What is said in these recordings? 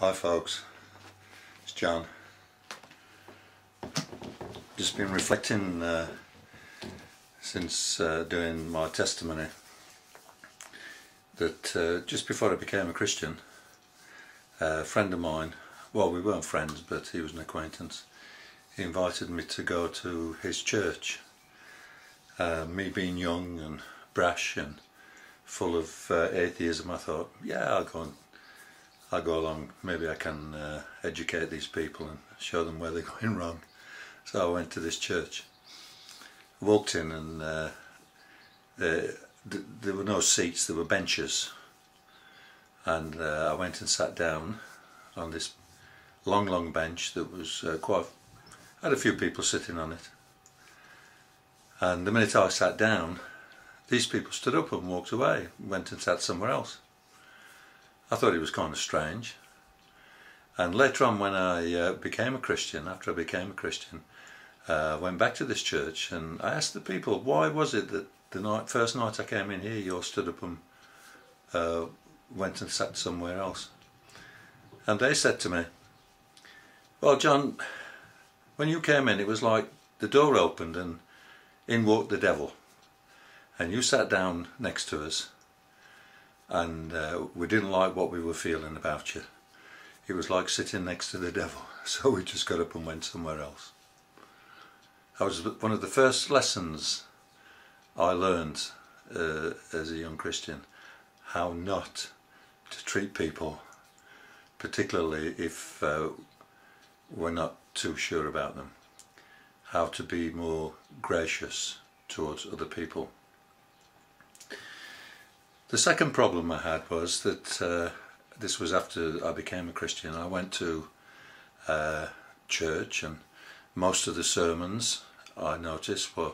Hi folks, it's John. Just been reflecting since doing my testimony that just before I became a Christian, a friend of mine, well, we weren't friends but he was an acquaintance, he invited me to go to his church. Me being young and brash and full of atheism, I thought, yeah, I'll go along, maybe I can educate these people and show them where they're going wrong. So I went to this church. I walked in and there were no seats, there were benches. And I went and sat down on this long bench that was had a few people sitting on it. And the minute I sat down, these people stood up and walked away, went and sat somewhere else. I thought it was kind of strange. And later on, when I became a Christian, after I became a Christian, I went back to this church and I asked the people, why was it that the first night I came in here you all stood up and went and sat somewhere else? And they said to me, well, John, when you came in it was like the door opened and in walked the devil, and you sat down next to us and we didn't like what we were feeling about you. It was like sitting next to the devil, so we just got up and went somewhere else. That was one of the first lessons I learned as a young Christian, how not to treat people, particularly if we're not too sure about them. How to be more gracious towards other people. The second problem I had was that this was after I became a Christian. I went to church and most of the sermons I noticed were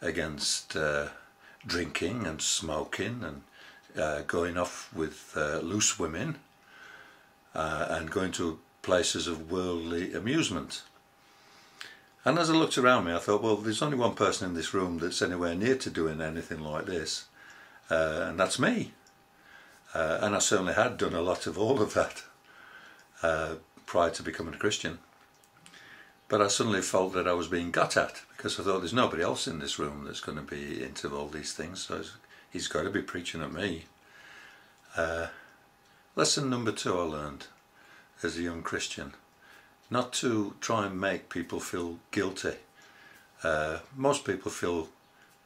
against drinking and smoking and going off with loose women and going to places of worldly amusement. And as I looked around me I thought, well, there's only one person in this room that's anywhere near to doing anything like this, and that's me. And I certainly had done a lot of all of that prior to becoming a Christian. But I suddenly felt that I was being got at, because I thought there's nobody else in this room that's going to be into all these things, so he's got to be preaching at me. Lesson number 2 I learned as a young Christian: not to try and make people feel guilty. Most people feel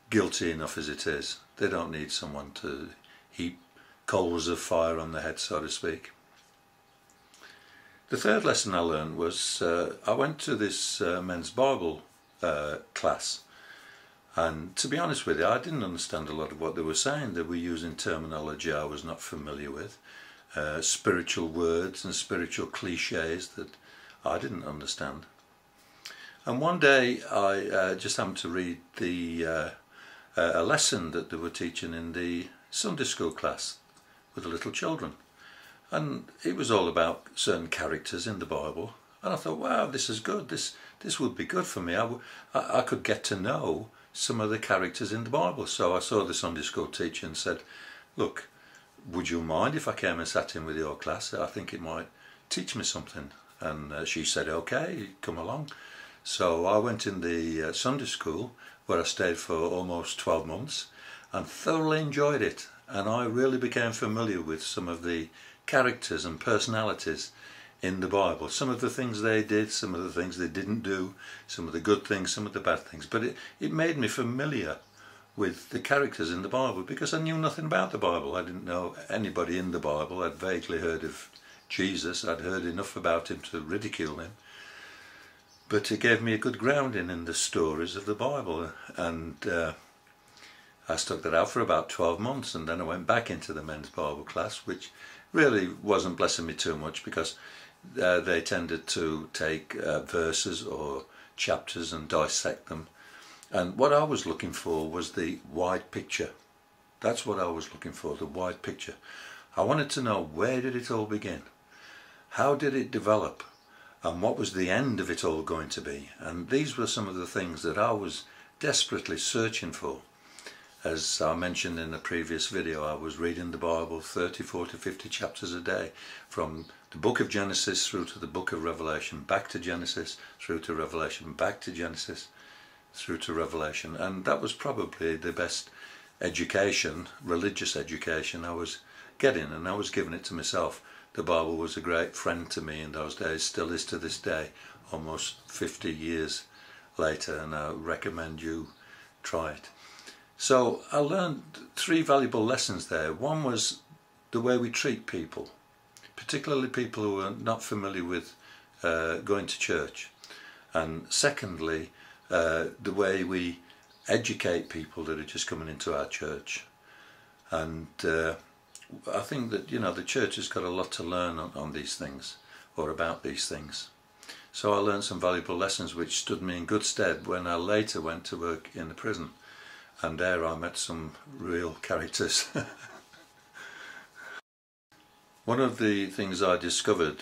guilty enough as it is. They don't need someone to heap coals of fire on their head, so to speak. The third lesson I learned was I went to this men's Bible class, and to be honest with you, I didn't understand a lot of what they were saying. They were using terminology I was not familiar with, spiritual words and spiritual cliches that I didn't understand. And one day I just happened to read a lesson that they were teaching in the Sunday school class with the little children, and it was all about certain characters in the Bible, and I thought, wow, this is good, this would be good for me. I could get to know some of the characters in the Bible. So I saw the Sunday school teacher and said, look, would you mind if I came and sat in with your class? I think it might teach me something. And she said, okay, come along. So I went in the Sunday school, where I stayed for almost 12 months and thoroughly enjoyed it. And I really became familiar with some of the characters and personalities in the Bible. Some of the things they did, some of the things they didn't do, some of the good things, some of the bad things. But it made me familiar with the characters in the Bible, because I knew nothing about the Bible. I didn't know anybody in the Bible. I'd vaguely heard of Jesus. I'd heard enough about him to ridicule him. But it gave me a good grounding in the stories of the Bible. And I stuck that out for about 12 months, and then I went back into the men's Bible class, which really wasn't blessing me too much, because they tended to take verses or chapters and dissect them. And what I was looking for was the wide picture. That's what I was looking for, the wide picture. I wanted to know, where did it all begin? How did it develop? And what was the end of it all going to be? And these were some of the things that I was desperately searching for. As I mentioned in a previous video, I was reading the Bible 30, 40, 50 chapters a day, from the book of Genesis through to the book of Revelation, back to Genesis, through to Revelation, back to Genesis, through to Revelation. And that was probably the best education, religious education I was getting, and I was giving it to myself. The Bible was a great friend to me in those days, still is to this day, almost 50 years later, and I recommend you try it. So I learned 3 valuable lessons there. One was the way we treat people, particularly people who are not familiar with going to church. And secondly, the way we educate people that are just coming into our church. And I think that, the church has got a lot to learn on these things, or about these things. So I learned some valuable lessons which stood me in good stead when I later went to work in the prison. And there I met some real characters. One of the things I discovered,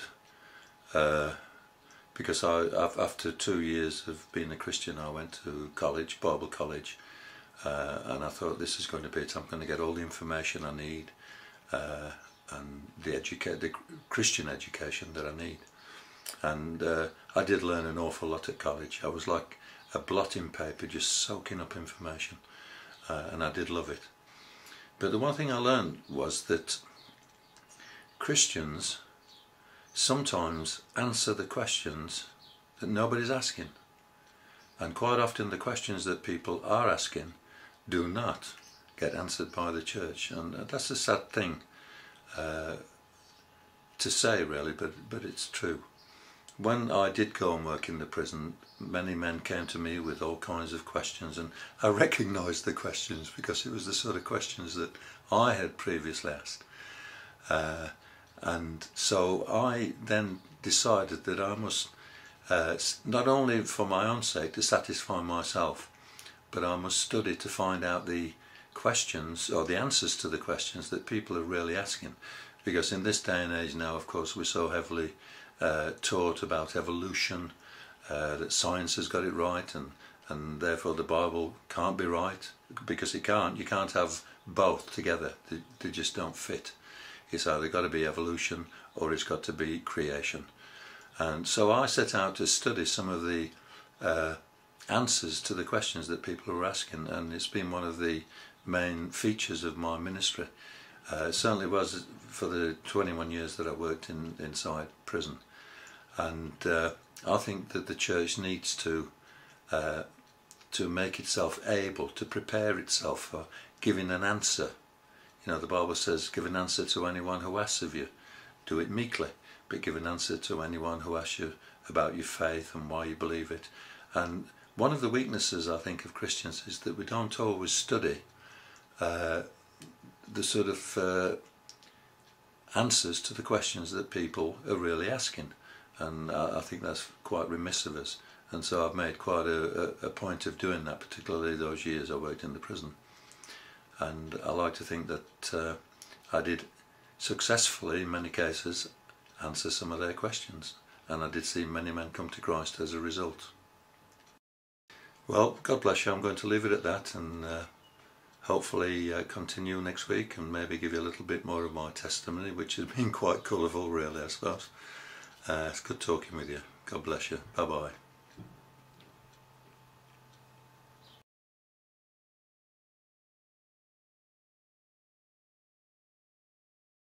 because after 2 years of being a Christian, I went to college, Bible college, and I thought, this is going to be it. I'm going to get all the information I need, and the Christian education that I need. And I did learn an awful lot at college. I was like a blotting paper, just soaking up information. And I did love it. But the one thing I learned was that Christians sometimes answer the questions that nobody's asking. And quite often the questions that people are asking do not get answered by the church. And that's a sad thing to say, really, but it's true. When I did go and work in the prison, many men came to me with all kinds of questions, and I recognised the questions because it was the sort of questions that I had previously asked. And so I then decided that I must, not only for my own sake to satisfy myself, but I must study to find out the questions, or the answers to the questions that people are really asking. Because in this day and age now, of course, we're so heavily taught about evolution, that science has got it right, and therefore the Bible can't be right, because it can't. You can't have both together. They just don't fit. It's either got to be evolution or it's got to be creation. And so I set out to study some of the answers to the questions that people are asking, and it's been one of the main features of my ministry. It certainly was for the 21 years that I worked inside prison. And I think that the church needs to make itself able to prepare itself for giving an answer. The Bible says, give an answer to anyone who asks of you. Do it meekly, but give an answer to anyone who asks you about your faith and why you believe it. And one of the weaknesses, I think, of Christians is that we don't always study the sort of answers to the questions that people are really asking. And I think that's quite remiss of us. And so I've made quite a point of doing that, particularly those years I worked in the prison. And I like to think that I did successfully, in many cases, answer some of their questions. And I did see many men come to Christ as a result. Well, God bless you. I'm going to leave it at that, and hopefully continue next week and maybe give you a little bit more of my testimony, which has been quite colourful, really, I suppose. It's good talking with you. God bless you. Bye-bye.